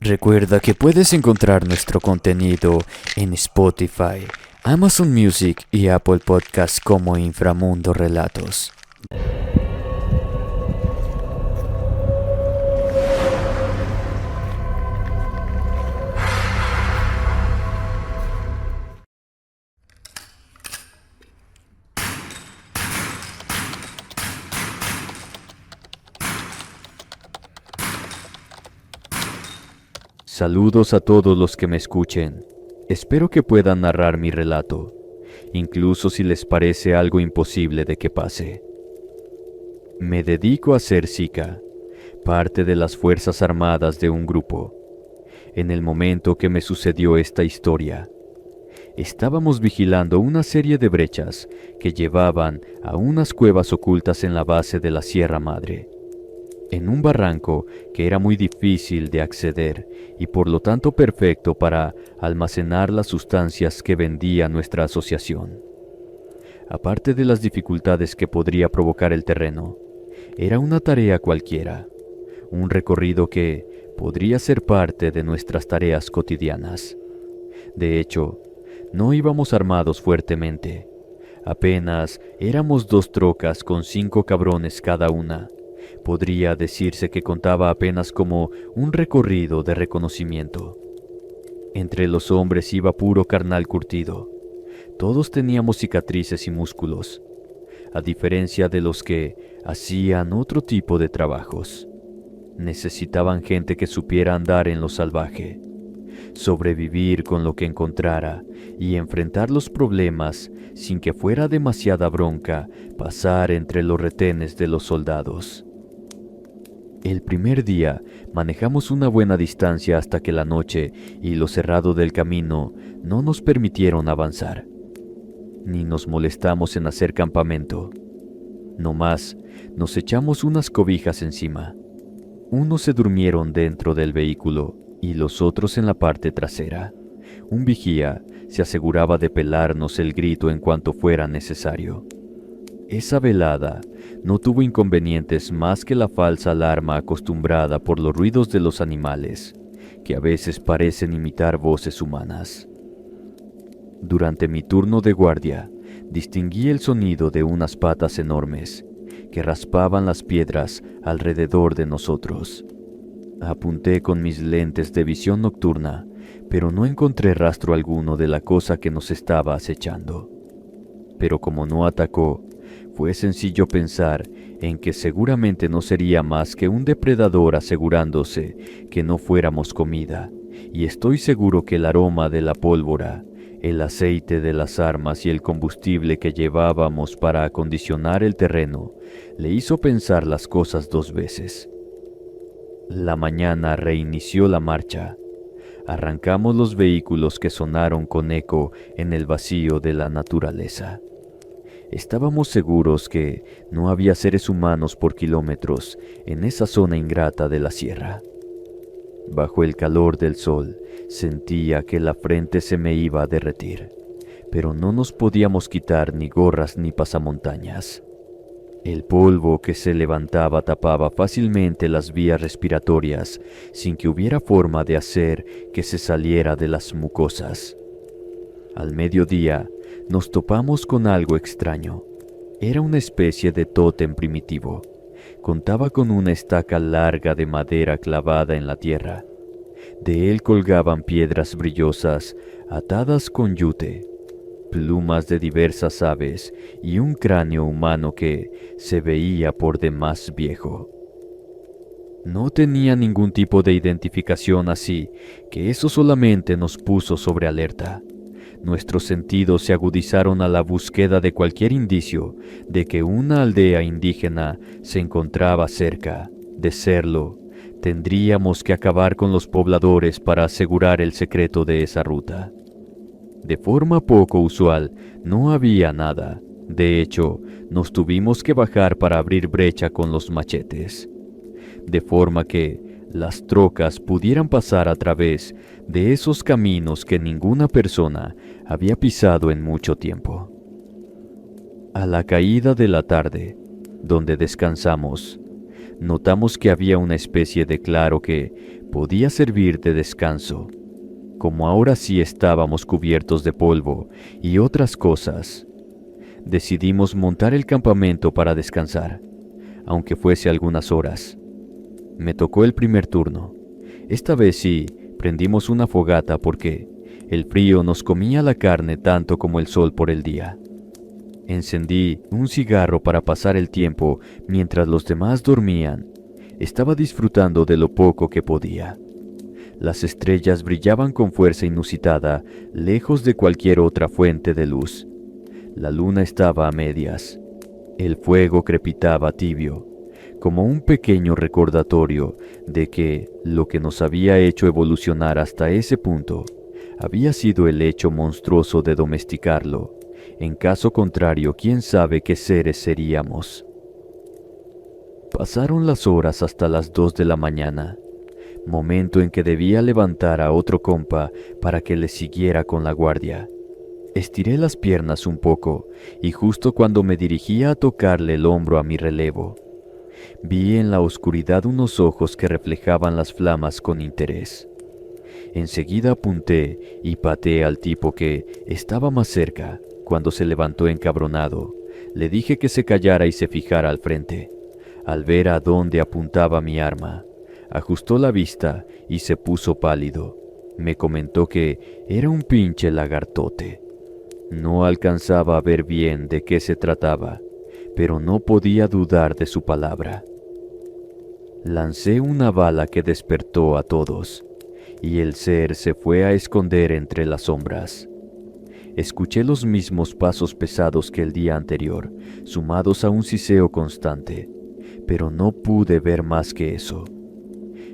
Recuerda que puedes encontrar nuestro contenido en Spotify, Amazon Music y Apple Podcasts como Inframundo Relatos. Saludos a todos los que me escuchen. Espero que puedan narrar mi relato, incluso si les parece algo imposible de que pase. Me dedico a ser Zika, parte de las Fuerzas Armadas de un grupo. En el momento que me sucedió esta historia, estábamos vigilando una serie de brechas que llevaban a unas cuevas ocultas en la base de la Sierra Madre, en un barranco que era muy difícil de acceder y por lo tanto perfecto para almacenar las sustancias que vendía nuestra asociación. Aparte de las dificultades que podría provocar el terreno, era una tarea cualquiera, un recorrido que podría ser parte de nuestras tareas cotidianas. De hecho, no íbamos armados fuertemente, apenas éramos 2 trocas con 5 cabrones cada una. Podría decirse que contaba apenas como un recorrido de reconocimiento. Entre los hombres iba puro carnal curtido. Todos teníamos cicatrices y músculos, a diferencia de los que hacían otro tipo de trabajos. Necesitaban gente que supiera andar en lo salvaje, sobrevivir con lo que encontrara y enfrentar los problemas sin que fuera demasiada bronca pasar entre los retenes de los soldados. El primer día manejamos una buena distancia hasta que la noche y lo cerrado del camino no nos permitieron avanzar. Ni nos molestamos en hacer campamento. No más, nos echamos unas cobijas encima. Unos se durmieron dentro del vehículo y los otros en la parte trasera. Un vigía se aseguraba de pelarnos el grito en cuanto fuera necesario. Esa velada no tuvo inconvenientes más que la falsa alarma acostumbrada por los ruidos de los animales, que a veces parecen imitar voces humanas. Durante mi turno de guardia, distinguí el sonido de unas patas enormes que raspaban las piedras alrededor de nosotros. Apunté con mis lentes de visión nocturna, pero no encontré rastro alguno de la cosa que nos estaba acechando. Pero como no atacó, fue sencillo pensar en que seguramente no sería más que un depredador asegurándose que no fuéramos comida, y estoy seguro que el aroma de la pólvora, el aceite de las armas y el combustible que llevábamos para acondicionar el terreno le hizo pensar las cosas 2 veces. La mañana reinició la marcha. Arrancamos los vehículos que sonaron con eco en el vacío de la naturaleza. Estábamos seguros que no había seres humanos por kilómetros en esa zona ingrata de la sierra. Bajo el calor del sol, sentía que la frente se me iba a derretir, pero no nos podíamos quitar ni gorras ni pasamontañas. El polvo que se levantaba tapaba fácilmente las vías respiratorias sin que hubiera forma de hacer que se saliera de las mucosas. Al mediodía, nos topamos con algo extraño. Era una especie de tótem primitivo. Contaba con una estaca larga de madera clavada en la tierra. De él colgaban piedras brillosas atadas con yute, plumas de diversas aves y un cráneo humano que se veía por demás viejo. No tenía ningún tipo de identificación, así que eso solamente nos puso sobre alerta. Nuestros sentidos se agudizaron a la búsqueda de cualquier indicio de que una aldea indígena se encontraba cerca. De serlo, tendríamos que acabar con los pobladores para asegurar el secreto de esa ruta. De forma poco usual, no había nada. De hecho, nos tuvimos que bajar para abrir brecha con los machetes, de forma que las trocas pudieran pasar a través de esos caminos que ninguna persona había pisado en mucho tiempo. A la caída de la tarde, donde descansamos, notamos que había una especie de claro que podía servir de descanso. Como ahora sí estábamos cubiertos de polvo y otras cosas, decidimos montar el campamento para descansar, aunque fuese algunas horas. Me tocó el primer turno. Esta vez sí, prendimos una fogata porque el frío nos comía la carne tanto como el sol por el día. Encendí un cigarro para pasar el tiempo mientras los demás dormían. Estaba disfrutando de lo poco que podía. Las estrellas brillaban con fuerza inusitada, lejos de cualquier otra fuente de luz. La luna estaba a medias. El fuego crepitaba tibio, como un pequeño recordatorio de que lo que nos había hecho evolucionar hasta ese punto había sido el hecho monstruoso de domesticarlo. En caso contrario, quién sabe qué seres seríamos. Pasaron las horas hasta las 2 de la mañana, momento en que debía levantar a otro compa para que le siguiera con la guardia. Estiré las piernas un poco y justo cuando me dirigía a tocarle el hombro a mi relevo, vi en la oscuridad unos ojos que reflejaban las flamas con interés. Enseguida apunté y pateé al tipo que estaba más cerca. Cuando se levantó encabronado, le dije que se callara y se fijara al frente. Al ver a dónde apuntaba mi arma, ajustó la vista y se puso pálido. Me comentó que era un pinche lagartote. No alcanzaba a ver bien de qué se trataba, pero no podía dudar de su palabra. Lancé una bala que despertó a todos, y el ser se fue a esconder entre las sombras. Escuché los mismos pasos pesados que el día anterior, sumados a un siseo constante, pero no pude ver más que eso.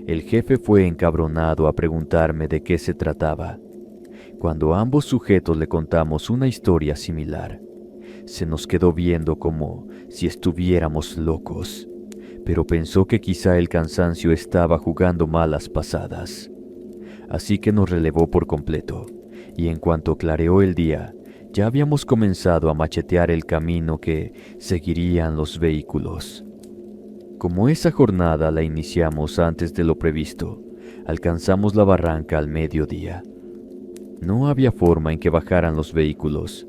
El jefe fue encabronado a preguntarme de qué se trataba. Cuando ambos sujetos le contamos una historia similar, se nos quedó viendo como si estuviéramos locos, pero pensó que quizá el cansancio estaba jugando malas pasadas. Así que nos relevó por completo, y en cuanto clareó el día, ya habíamos comenzado a machetear el camino que seguirían los vehículos. Como esa jornada la iniciamos antes de lo previsto, alcanzamos la barranca al mediodía. No había forma en que bajaran los vehículos,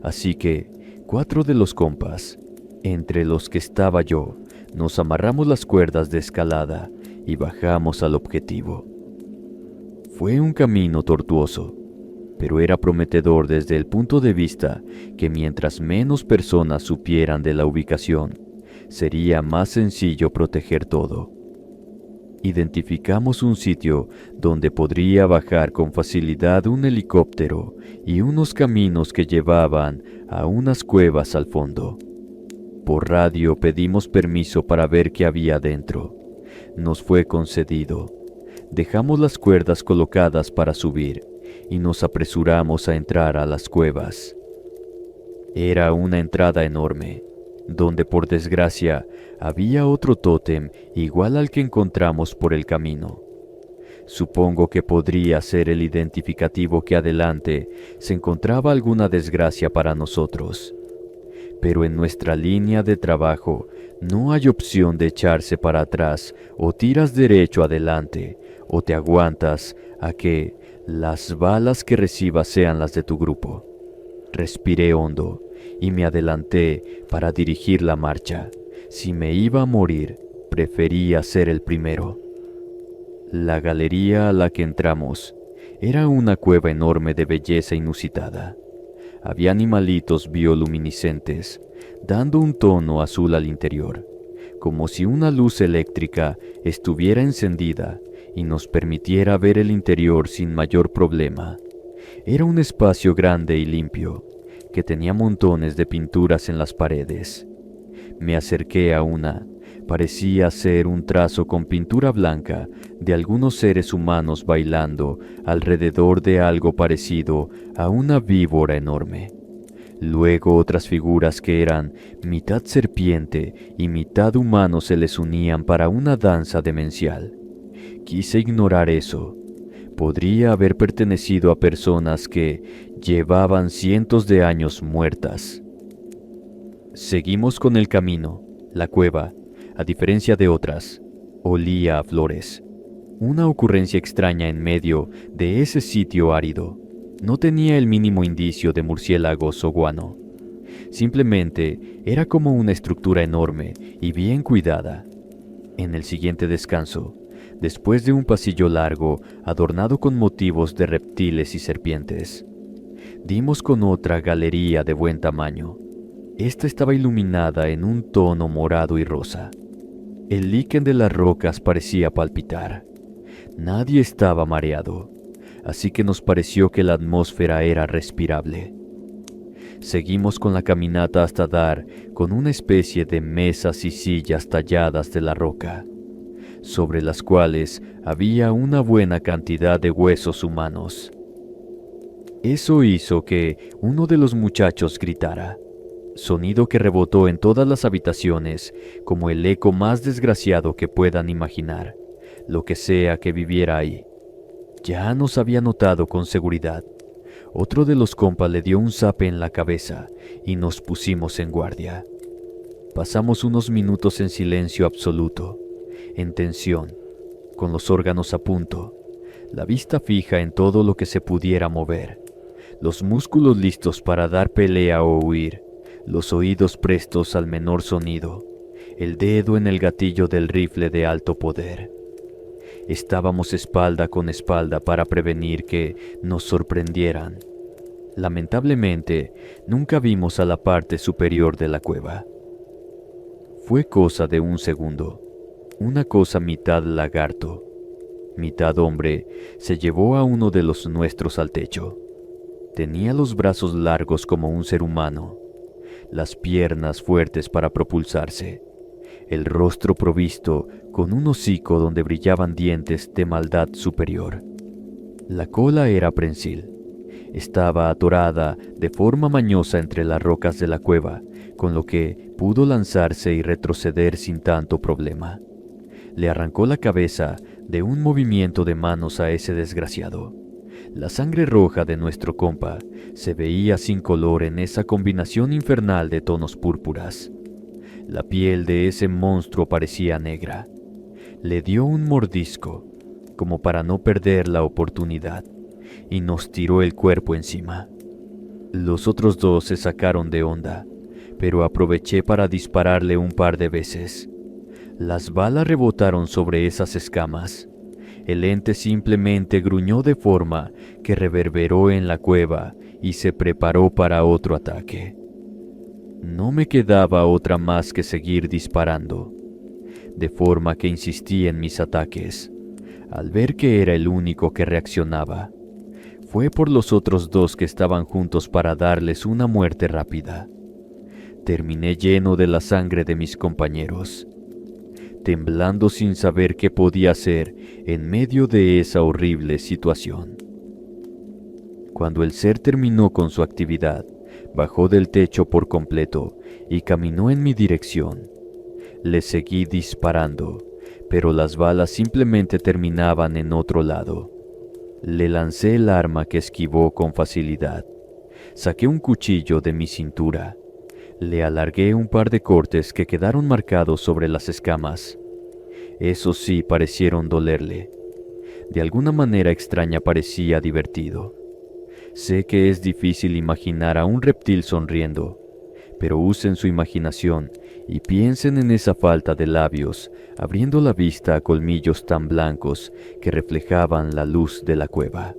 así que 4 de los compas, entre los que estaba yo, nos amarramos las cuerdas de escalada y bajamos al objetivo. Fue un camino tortuoso, pero era prometedor desde el punto de vista que mientras menos personas supieran de la ubicación, sería más sencillo proteger todo. Identificamos un sitio donde podría bajar con facilidad un helicóptero y unos caminos que llevaban a unas cuevas al fondo. Por radio pedimos permiso para ver qué había dentro. Nos fue concedido. Dejamos las cuerdas colocadas para subir y nos apresuramos a entrar a las cuevas. Era una entrada enorme, donde por desgracia había otro tótem igual al que encontramos por el camino. Supongo que podría ser el identificativo que adelante se encontraba alguna desgracia para nosotros. Pero en nuestra línea de trabajo no hay opción de echarse para atrás, o tiras derecho adelante, o te aguantas a que las balas que recibas sean las de tu grupo. Respiré hondo y me adelanté para dirigir la marcha. Si me iba a morir, prefería ser el primero. La galería a la que entramos era una cueva enorme de belleza inusitada. Había animalitos bioluminiscentes, dando un tono azul al interior, como si una luz eléctrica estuviera encendida y nos permitiera ver el interior sin mayor problema. Era un espacio grande y limpio, que tenía montones de pinturas en las paredes. Me acerqué a una. Parecía ser un trazo con pintura blanca de algunos seres humanos bailando alrededor de algo parecido a una víbora enorme. Luego otras figuras que eran mitad serpiente y mitad humano se les unían para una danza demencial. Quise ignorar eso. Podría haber pertenecido a personas que llevaban cientos de años muertas. Seguimos con el camino. La cueva, a diferencia de otras, olía a flores. Una ocurrencia extraña en medio de ese sitio árido. No tenía el mínimo indicio de murciélagos o guano. Simplemente era como una estructura enorme y bien cuidada. En el siguiente descanso, después de un pasillo largo adornado con motivos de reptiles y serpientes, dimos con otra galería de buen tamaño. Esta estaba iluminada en un tono morado y rosa. El líquen de las rocas parecía palpitar. Nadie estaba mareado, así que nos pareció que la atmósfera era respirable. Seguimos con la caminata hasta dar con una especie de mesas y sillas talladas de la roca, sobre las cuales había una buena cantidad de huesos humanos. Eso hizo que uno de los muchachos gritara, sonido que rebotó en todas las habitaciones como el eco más desgraciado que puedan imaginar, lo que sea que viviera ahí. Ya nos había notado con seguridad. Otro de los compas le dio un zape en la cabeza y nos pusimos en guardia. Pasamos unos minutos en silencio absoluto, en tensión, con los órganos a punto, la vista fija en todo lo que se pudiera mover, los músculos listos para dar pelea o huir, los oídos prestos al menor sonido, el dedo en el gatillo del rifle de alto poder. Estábamos espalda con espalda para prevenir que nos sorprendieran. Lamentablemente, nunca vimos a la parte superior de la cueva. Fue cosa de un segundo. Una cosa mitad lagarto, mitad hombre, se llevó a uno de los nuestros al techo. Tenía los brazos largos como un ser humano, las piernas fuertes para propulsarse, el rostro provisto con un hocico donde brillaban dientes de maldad superior. La cola era prensil. Estaba atorada de forma mañosa entre las rocas de la cueva, con lo que pudo lanzarse y retroceder sin tanto problema. Le arrancó la cabeza de un movimiento de manos a ese desgraciado. La sangre roja de nuestro compa se veía sin color en esa combinación infernal de tonos púrpuras. La piel de ese monstruo parecía negra. Le dio un mordisco, como para no perder la oportunidad, y nos tiró el cuerpo encima. Los otros dos se sacaron de onda, pero aproveché para dispararle un par de veces. Las balas rebotaron sobre esas escamas. El ente simplemente gruñó de forma que reverberó en la cueva y se preparó para otro ataque. No me quedaba otra más que seguir disparando, de forma que insistí en mis ataques. Al ver que era el único que reaccionaba, fue por los otros dos que estaban juntos para darles una muerte rápida. Terminé lleno de la sangre de mis compañeros, temblando sin saber qué podía hacer en medio de esa horrible situación. Cuando el ser terminó con su actividad, bajó del techo por completo y caminó en mi dirección. Le seguí disparando, pero las balas simplemente terminaban en otro lado. Le lancé el arma que esquivó con facilidad. Saqué un cuchillo de mi cintura. Le alargué un par de cortes que quedaron marcados sobre las escamas. Esos sí parecieron dolerle. De alguna manera extraña parecía divertido. Sé que es difícil imaginar a un reptil sonriendo, pero usen su imaginación y piensen en esa falta de labios, abriendo la vista a colmillos tan blancos que reflejaban la luz de la cueva.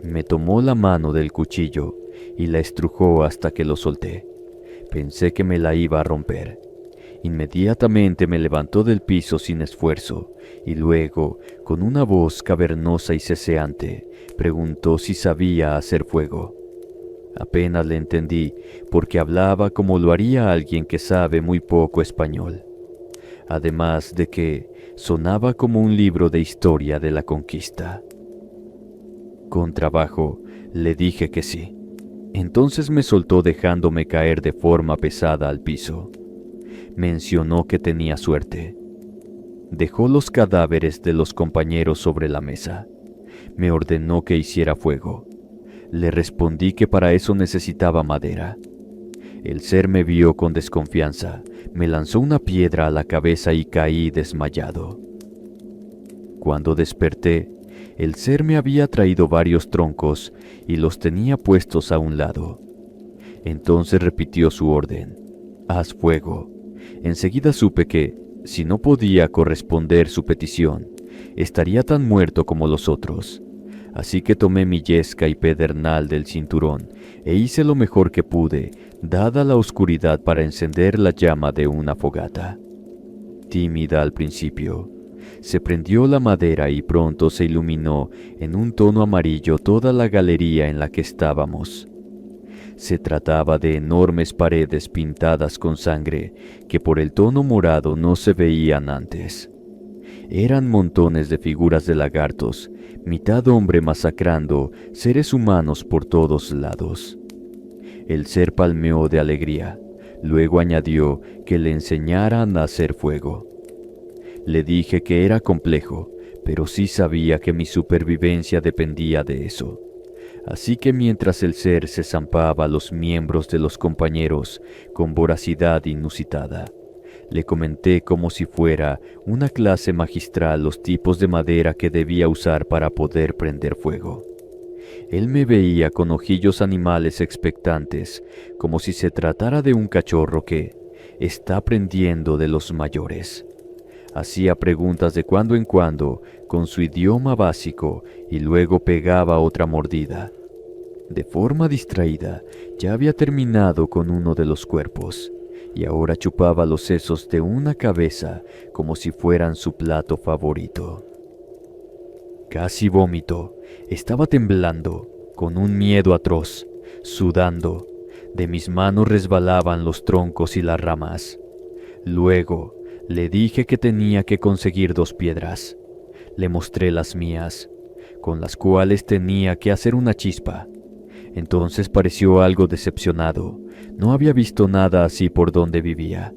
Me tomó la mano del cuchillo y la estrujó hasta que lo solté. Pensé que me la iba a romper. Inmediatamente me levantó del piso sin esfuerzo y luego, con una voz cavernosa y ceseante, preguntó si sabía hacer fuego. Apenas le entendí porque hablaba como lo haría alguien que sabe muy poco español. Además de que sonaba como un libro de historia de la conquista. Con trabajo le dije que sí. Entonces me soltó dejándome caer de forma pesada al piso. Mencionó que tenía suerte. Dejó los cadáveres de los compañeros sobre la mesa. Me ordenó que hiciera fuego. Le respondí que para eso necesitaba madera. El ser me vio con desconfianza, me lanzó una piedra a la cabeza y caí desmayado. Cuando desperté, el ser me había traído varios troncos y los tenía puestos a un lado. Entonces repitió su orden: haz fuego. Enseguida supe que, si no podía corresponder su petición, estaría tan muerto como los otros. Así que tomé mi yesca y pedernal del cinturón e hice lo mejor que pude, dada la oscuridad, para encender la llama de una fogata. Tímida al principio, se prendió la madera y pronto se iluminó en un tono amarillo toda la galería en la que estábamos. Se trataba de enormes paredes pintadas con sangre que por el tono morado no se veían antes. Eran montones de figuras de lagartos, mitad hombre masacrando seres humanos por todos lados. El ser palmeó de alegría. Luego añadió que le enseñaran a hacer fuego. Le dije que era complejo, pero sí sabía que mi supervivencia dependía de eso. Así que mientras el ser se zampaba a los miembros de los compañeros con voracidad inusitada, le comenté como si fuera una clase magistral los tipos de madera que debía usar para poder prender fuego. Él me veía con ojillos animales expectantes, como si se tratara de un cachorro que está aprendiendo de los mayores. Hacía preguntas de cuando en cuando con su idioma básico y luego pegaba otra mordida. De forma distraída, ya había terminado con uno de los cuerpos y ahora chupaba los sesos de una cabeza como si fueran su plato favorito. Casi vómito. Estaba temblando, con un miedo atroz, sudando. De mis manos resbalaban los troncos y las ramas. Luego, le dije que tenía que conseguir 2 piedras. Le mostré las mías, con las cuales tenía que hacer una chispa. Entonces pareció algo decepcionado. No había visto nada así por donde vivía.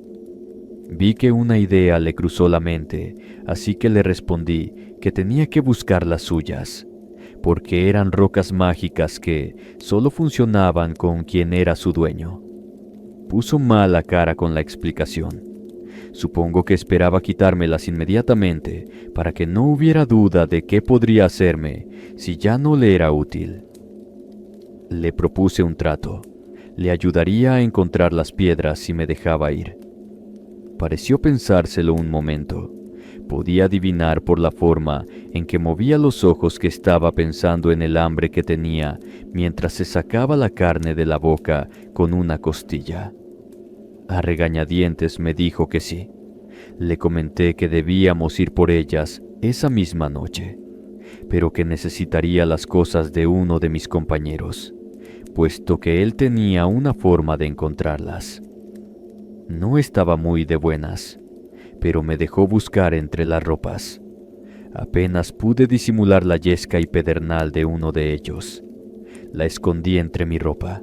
Vi que una idea le cruzó la mente, así que le respondí que tenía que buscar las suyas, porque eran rocas mágicas que solo funcionaban con quien era su dueño. Puso mala cara con la explicación. Supongo que esperaba quitármelas inmediatamente para que no hubiera duda de qué podría hacerme si ya no le era útil. Le propuse un trato. Le ayudaría a encontrar las piedras si me dejaba ir. Pareció pensárselo un momento. Podía adivinar por la forma en que movía los ojos que estaba pensando en el hambre que tenía mientras se sacaba la carne de la boca con una costilla. A regañadientes me dijo que sí. Le comenté que debíamos ir por ellas esa misma noche, pero que necesitaría las cosas de uno de mis compañeros, puesto que él tenía una forma de encontrarlas. No estaba muy de buenas, pero me dejó buscar entre las ropas. Apenas pude disimular la yesca y pedernal de uno de ellos. La escondí entre mi ropa.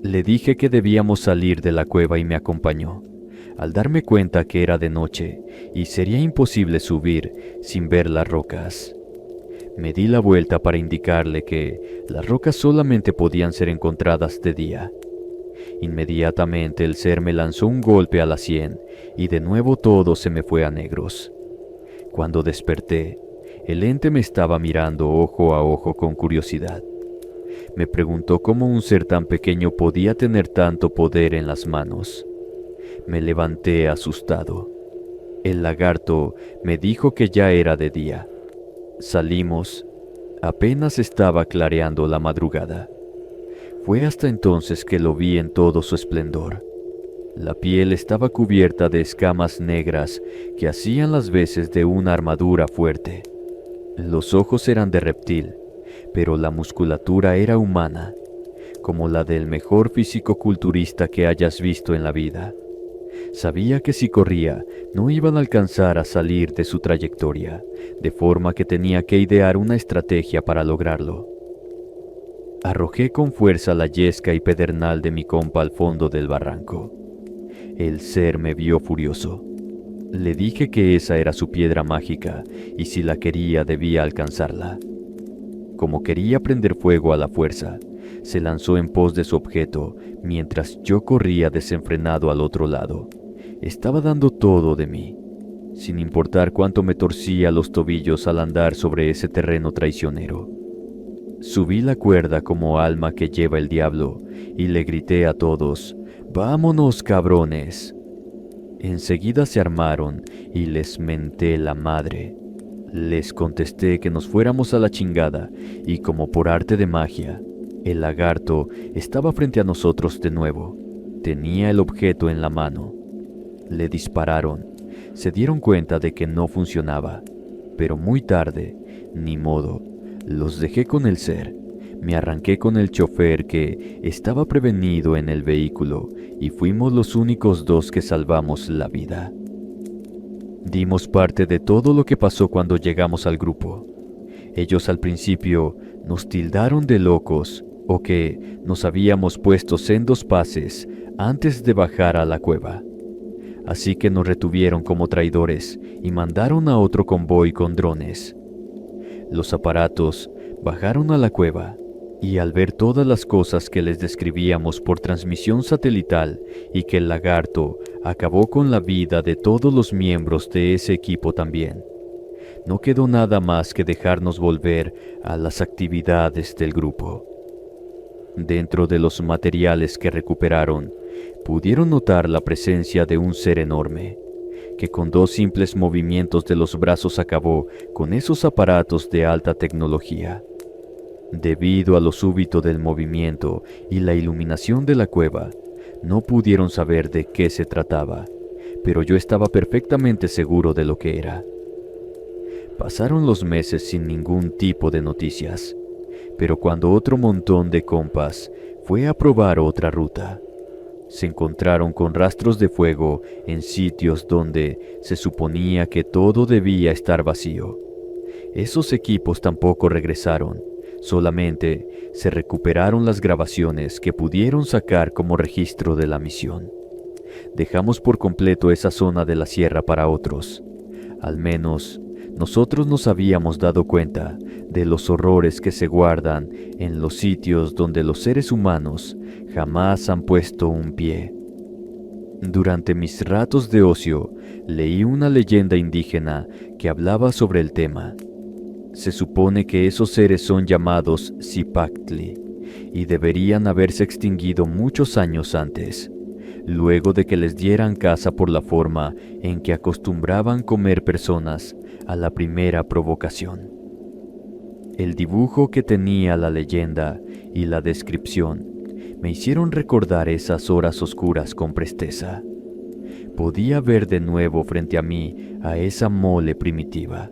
Le dije que debíamos salir de la cueva y me acompañó. Al darme cuenta que era de noche y sería imposible subir sin ver las rocas, me di la vuelta para indicarle que las rocas solamente podían ser encontradas de día. Inmediatamente el ser me lanzó un golpe a la sien y de nuevo todo se me fue a negros. Cuando desperté, el ente me estaba mirando ojo a ojo con curiosidad. Me preguntó cómo un ser tan pequeño podía tener tanto poder en las manos. Me levanté asustado. El lagarto me dijo que ya era de día. Salimos. Apenas estaba clareando la madrugada. Fue hasta entonces que lo vi en todo su esplendor. La piel estaba cubierta de escamas negras que hacían las veces de una armadura fuerte. Los ojos eran de reptil, pero la musculatura era humana, como la del mejor fisicoculturista que hayas visto en la vida. Sabía que si corría, no iban a alcanzar a salir de su trayectoria, de forma que tenía que idear una estrategia para lograrlo. Arrojé con fuerza la yesca y pedernal de mi compa al fondo del barranco. El ser me vio furioso. Le dije que esa era su piedra mágica y si la quería debía alcanzarla. Como quería prender fuego a la fuerza, se lanzó en pos de su objeto mientras yo corría desenfrenado al otro lado. Estaba dando todo de mí. sin importar cuánto me torcía los tobillos al andar sobre ese terreno traicionero. Subí la cuerda como alma que lleva el diablo y le grité a todos: «¡Vámonos, cabrones!». Enseguida se armaron y les menté la madre. Les contesté que nos fuéramos a la chingada y como por arte de magia, el lagarto estaba frente a nosotros de nuevo. Tenía el objeto en la mano. Le dispararon. Se dieron cuenta de que no funcionaba, pero muy tarde, ni modo, los dejé con el ser. Me arranqué con el chofer que estaba prevenido en el vehículo y fuimos los únicos dos que salvamos la vida. Dimos parte de todo lo que pasó cuando llegamos al grupo. Ellos al principio nos tildaron de locos o que nos habíamos puesto sendos pases antes de bajar a la cueva. Así que nos retuvieron como traidores y mandaron a otro convoy con drones. Los aparatos bajaron a la cueva y al ver todas las cosas que les describíamos por transmisión satelital y que el lagarto acabó con la vida de todos los miembros de ese equipo también, no quedó nada más que dejarnos volver a las actividades del grupo. Dentro de los materiales que recuperaron, pudieron notar la presencia de un ser enorme, que con 2 simples movimientos de los brazos acabó con esos aparatos de alta tecnología. Debido a lo súbito del movimiento y la iluminación de la cueva, no pudieron saber de qué se trataba, pero yo estaba perfectamente seguro de lo que era. Pasaron los meses sin ningún tipo de noticias, pero cuando otro montón de compas fue a probar otra ruta, se encontraron con rastros de fuego en sitios donde se suponía que todo debía estar vacío. Esos equipos tampoco regresaron, solamente se recuperaron las grabaciones que pudieron sacar como registro de la misión. Dejamos por completo esa zona de la sierra para otros. Al menos, nosotros nos habíamos dado cuenta de los horrores que se guardan en los sitios donde los seres humanos jamás han puesto un pie. Durante mis ratos de ocio, leí una leyenda indígena que hablaba sobre el tema. Se supone que esos seres son llamados Zipactli y deberían haberse extinguido muchos años antes, luego de que les dieran caza por la forma en que acostumbraban comer personas a la primera provocación. El dibujo que tenía la leyenda y la descripción me hicieron recordar esas horas oscuras con presteza. Podía ver de nuevo frente a mí a esa mole primitiva.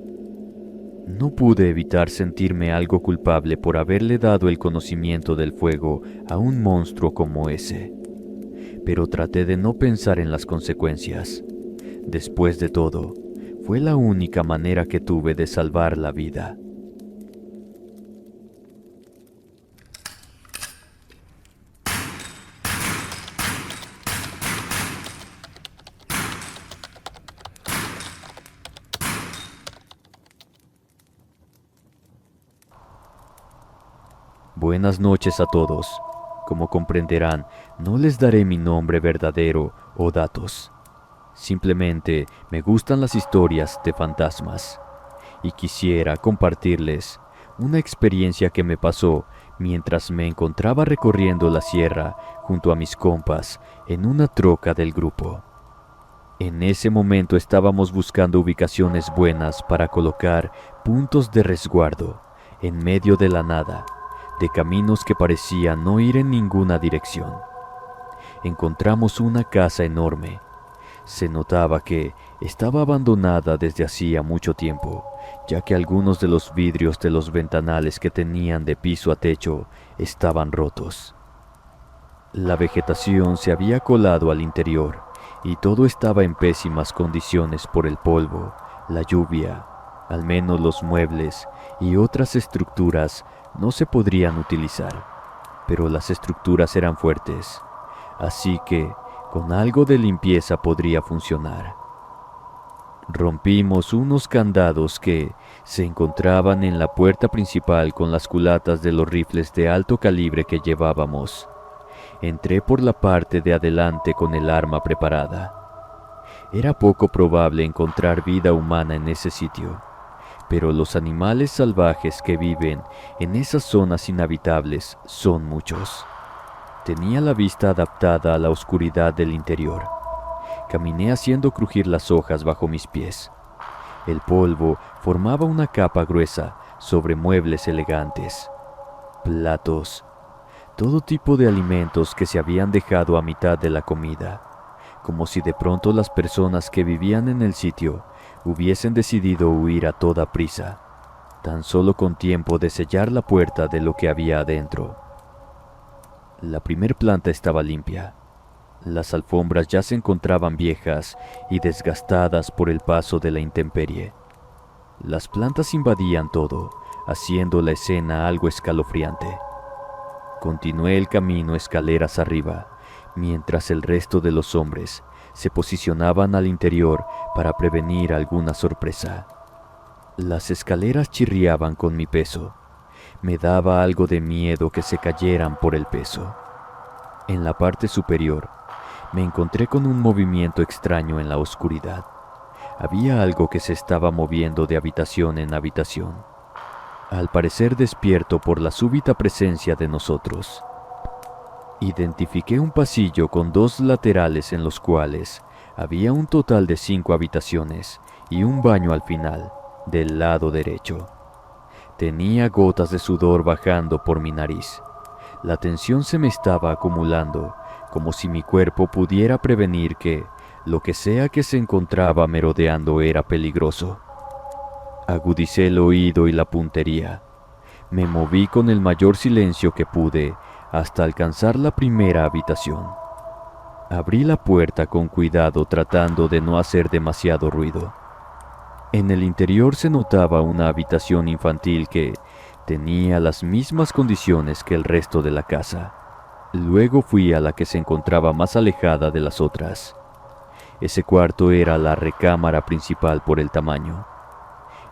No pude evitar sentirme algo culpable por haberle dado el conocimiento del fuego a un monstruo como ese, pero traté de no pensar en las consecuencias. Después de todo, fue la única manera que tuve de salvar la vida. Buenas noches a todos. Como comprenderán, no les daré mi nombre verdadero o datos. Simplemente me gustan las historias de fantasmas y quisiera compartirles una experiencia que me pasó mientras me encontraba recorriendo la sierra junto a mis compas en una troca del grupo. En ese momento estábamos buscando ubicaciones buenas para colocar puntos de resguardo en medio de la nada, de caminos que parecían no ir en ninguna dirección. Encontramos una casa enorme. Se notaba que estaba abandonada desde hacía mucho tiempo, ya que algunos de los vidrios de los ventanales que tenían de piso a techo estaban rotos. La vegetación se había colado al interior y todo estaba en pésimas condiciones por el polvo, la lluvia. Al menos los muebles y otras estructuras no se podrían utilizar, pero las estructuras eran fuertes, así que con algo de limpieza podría funcionar. Rompimos unos candados que se encontraban en la puerta principal con las culatas de los rifles de alto calibre que llevábamos. Entré por la parte de adelante con el arma preparada. Era poco probable encontrar vida humana en ese sitio, pero los animales salvajes que viven en esas zonas inhabitables son muchos. Tenía la vista adaptada a la oscuridad del interior. Caminé haciendo crujir las hojas bajo mis pies. El polvo formaba una capa gruesa sobre muebles elegantes, platos, todo tipo de alimentos que se habían dejado a mitad de la comida, como si de pronto las personas que vivían en el sitio hubiesen decidido huir a toda prisa, tan solo con tiempo de sellar la puerta de lo que había adentro. La primer planta estaba limpia. Las alfombras ya se encontraban viejas y desgastadas por el paso de la intemperie. Las plantas invadían todo, haciendo la escena algo escalofriante. Continué el camino escaleras arriba, mientras el resto de los hombres se posicionaban al interior para prevenir alguna sorpresa. Las escaleras chirriaban con mi peso. Me daba algo de miedo que se cayeran por el peso. En la parte superior, me encontré con un movimiento extraño en la oscuridad. Había algo que se estaba moviendo de habitación en habitación, al parecer despierto por la súbita presencia de nosotros. Identifiqué un pasillo con dos laterales en los cuales había un total de 5 habitaciones y un baño al final, del lado derecho. Tenía gotas de sudor bajando por mi nariz. La tensión se me estaba acumulando, como si mi cuerpo pudiera prevenir que lo que sea que se encontraba merodeando era peligroso. Agudicé el oído y la puntería. Me moví con el mayor silencio que pude hasta alcanzar la primera habitación. Abrí la puerta con cuidado tratando de no hacer demasiado ruido. En el interior se notaba una habitación infantil que tenía las mismas condiciones que el resto de la casa. Luego fui a la que se encontraba más alejada de las otras. Ese cuarto era la recámara principal por el tamaño.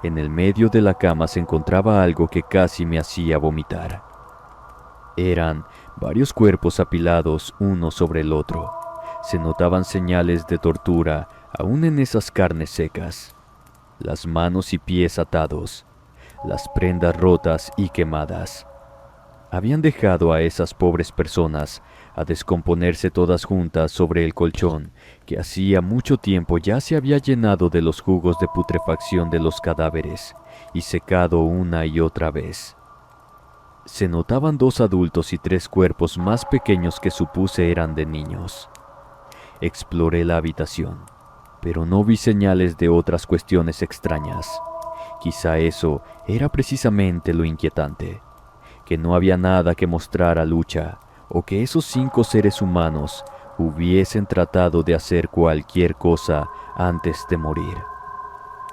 En el medio de la cama se encontraba algo que casi me hacía vomitar. Eran varios cuerpos apilados uno sobre el otro. Se notaban señales de tortura aún en esas carnes secas. Las manos y pies atados, las prendas rotas y quemadas. Habían dejado a esas pobres personas a descomponerse todas juntas sobre el colchón que hacía mucho tiempo ya se había llenado de los jugos de putrefacción de los cadáveres y secado una y otra vez. Se notaban 2 adultos y 3 cuerpos más pequeños que supuse eran de niños. Exploré la habitación, pero no vi señales de otras cuestiones extrañas. Quizá eso era precisamente lo inquietante, que no había nada que mostrara lucha, o que esos 5 seres humanos hubiesen tratado de hacer cualquier cosa antes de morir.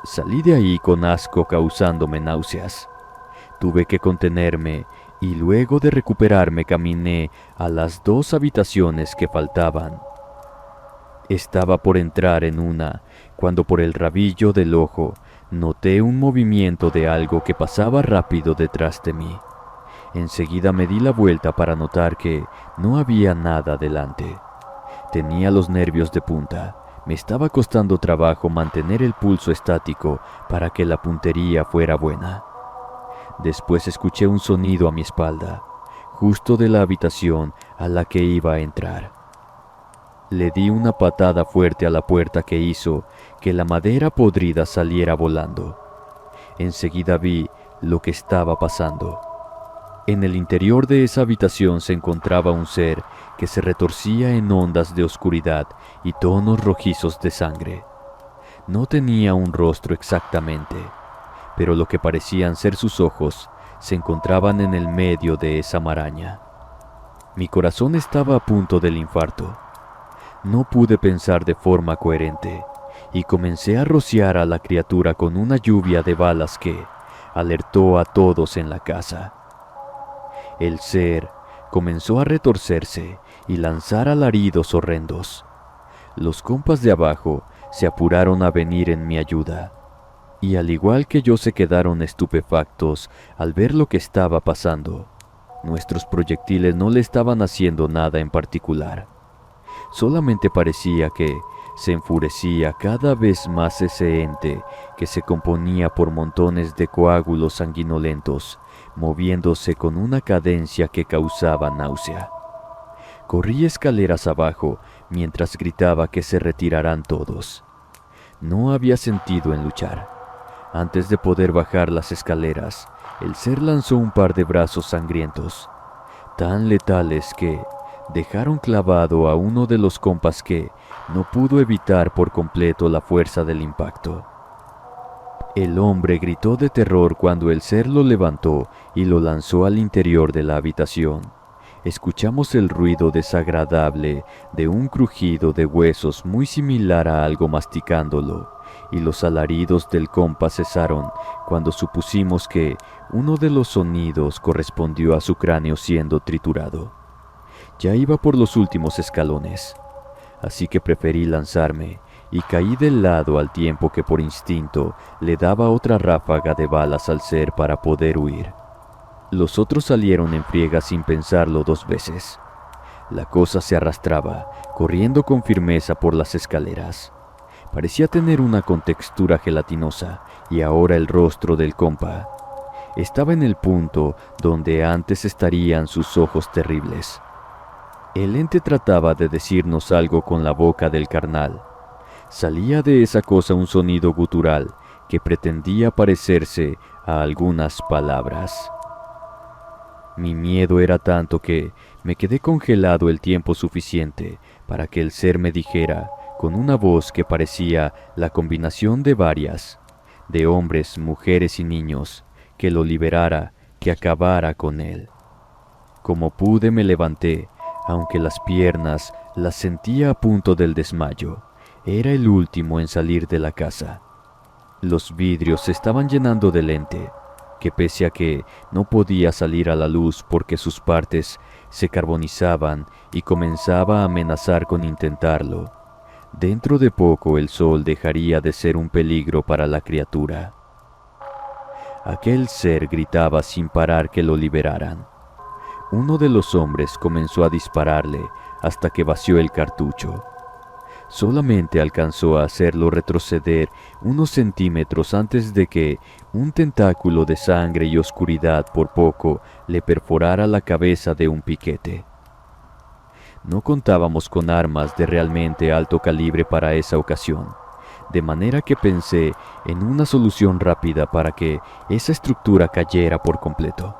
Salí de ahí con asco causándome náuseas. Tuve que contenerme y luego de recuperarme caminé a las 2 habitaciones que faltaban. Estaba por entrar en una, cuando por el rabillo del ojo noté un movimiento de algo que pasaba rápido detrás de mí. Enseguida me di la vuelta para notar que no había nada delante. Tenía los nervios de punta. Me estaba costando trabajo mantener el pulso estático para que la puntería fuera buena. Después escuché un sonido a mi espalda, justo de la habitación a la que iba a entrar. Le di una patada fuerte a la puerta que hizo que la madera podrida saliera volando. Enseguida vi lo que estaba pasando. En el interior de esa habitación se encontraba un ser que se retorcía en ondas de oscuridad y tonos rojizos de sangre. No tenía un rostro exactamente, pero lo que parecían ser sus ojos se encontraban en el medio de esa maraña. Mi corazón estaba a punto del infarto. No pude pensar de forma coherente y comencé a rociar a la criatura con una lluvia de balas que alertó a todos en la casa. El ser comenzó a retorcerse y lanzar alaridos horrendos. Los compas de abajo se apuraron a venir en mi ayuda, y al igual que yo se quedaron estupefactos al ver lo que estaba pasando. Nuestros proyectiles no le estaban haciendo nada en particular. Solamente parecía que se enfurecía cada vez más ese ente que se componía por montones de coágulos sanguinolentos, moviéndose con una cadencia que causaba náusea. Corrí escaleras abajo mientras gritaba que se retiraran todos. No había sentido en luchar. Antes de poder bajar las escaleras, el ser lanzó un par de brazos sangrientos, tan letales que dejaron clavado a uno de los compas que no pudo evitar por completo la fuerza del impacto. El hombre gritó de terror cuando el ser lo levantó y lo lanzó al interior de la habitación. Escuchamos el ruido desagradable de un crujido de huesos muy similar a algo masticándolo, y los alaridos del compa cesaron cuando supusimos que uno de los sonidos correspondió a su cráneo siendo triturado. Ya iba por los últimos escalones, así que preferí lanzarme y caí del lado al tiempo que por instinto le daba otra ráfaga de balas al ser para poder huir. Los otros salieron en friega sin pensarlo dos veces. La cosa se arrastraba, corriendo con firmeza por las escaleras. Parecía tener una contextura gelatinosa y ahora el rostro del compa estaba en el punto donde antes estarían sus ojos terribles. El ente trataba de decirnos algo con la boca del carnal. Salía de esa cosa un sonido gutural que pretendía parecerse a algunas palabras. Mi miedo era tanto que me quedé congelado el tiempo suficiente para que el ser me dijera, con una voz que parecía la combinación de varias, de hombres, mujeres y niños, que lo liberara, que acabara con él. Como pude me levanté, aunque las piernas las sentía a punto del desmayo. Era el último en salir de la casa. Los vidrios se estaban llenando del ente, que pese a que no podía salir a la luz porque sus partes se carbonizaban y comenzaba a amenazar con intentarlo, dentro de poco el sol dejaría de ser un peligro para la criatura. Aquel ser gritaba sin parar que lo liberaran. Uno de los hombres comenzó a dispararle hasta que vació el cartucho. Solamente alcanzó a hacerlo retroceder unos centímetros antes de que un tentáculo de sangre y oscuridad por poco le perforara la cabeza de un piquete. No contábamos con armas de realmente alto calibre para esa ocasión, de manera que pensé en una solución rápida para que esa estructura cayera por completo.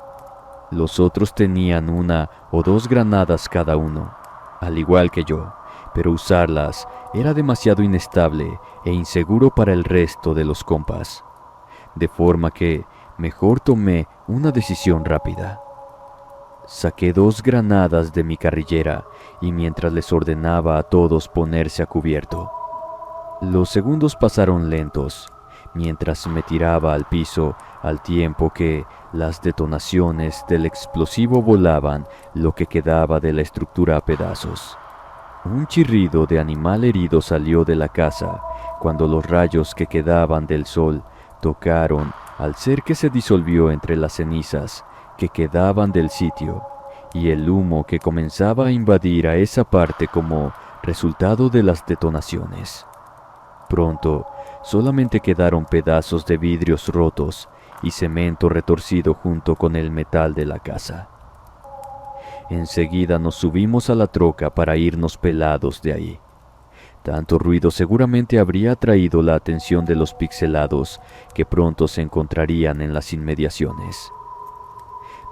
Los otros tenían una o dos granadas cada uno, al igual que yo, pero usarlas era demasiado inestable e inseguro para el resto de los compas, de forma que mejor tomé una decisión rápida. Saqué 2 granadas de mi carrillera y mientras les ordenaba a todos ponerse a cubierto. Los segundos pasaron lentos, mientras me tiraba al piso al tiempo que las detonaciones del explosivo volaban lo que quedaba de la estructura a pedazos. Un chirrido de animal herido salió de la casa cuando los rayos que quedaban del sol tocaron al ser que se disolvió entre las cenizas que quedaban del sitio y el humo que comenzaba a invadir a esa parte como resultado de las detonaciones. Pronto, solamente quedaron pedazos de vidrios rotos y cemento retorcido junto con el metal de la casa. Enseguida nos subimos a la troca para irnos pelados de ahí. Tanto ruido seguramente habría atraído la atención de los pixelados que pronto se encontrarían en las inmediaciones.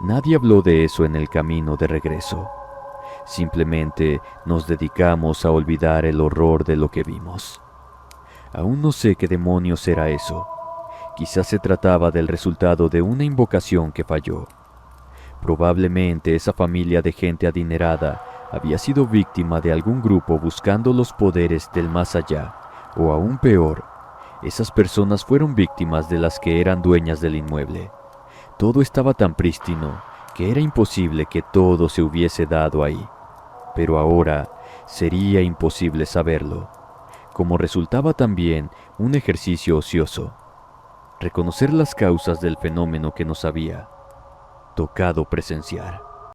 Nadie habló de eso en el camino de regreso. Simplemente nos dedicamos a olvidar el horror de lo que vimos. Aún no sé qué demonios era eso. Quizás se trataba del resultado de una invocación que falló. Probablemente esa familia de gente adinerada había sido víctima de algún grupo buscando los poderes del más allá, o aún peor, esas personas fueron víctimas de las que eran dueñas del inmueble. Todo estaba tan prístino que era imposible que todo se hubiese dado ahí, pero ahora sería imposible saberlo, como resultaba también un ejercicio ocioso, reconocer las causas del fenómeno que nos había tocado presenciar.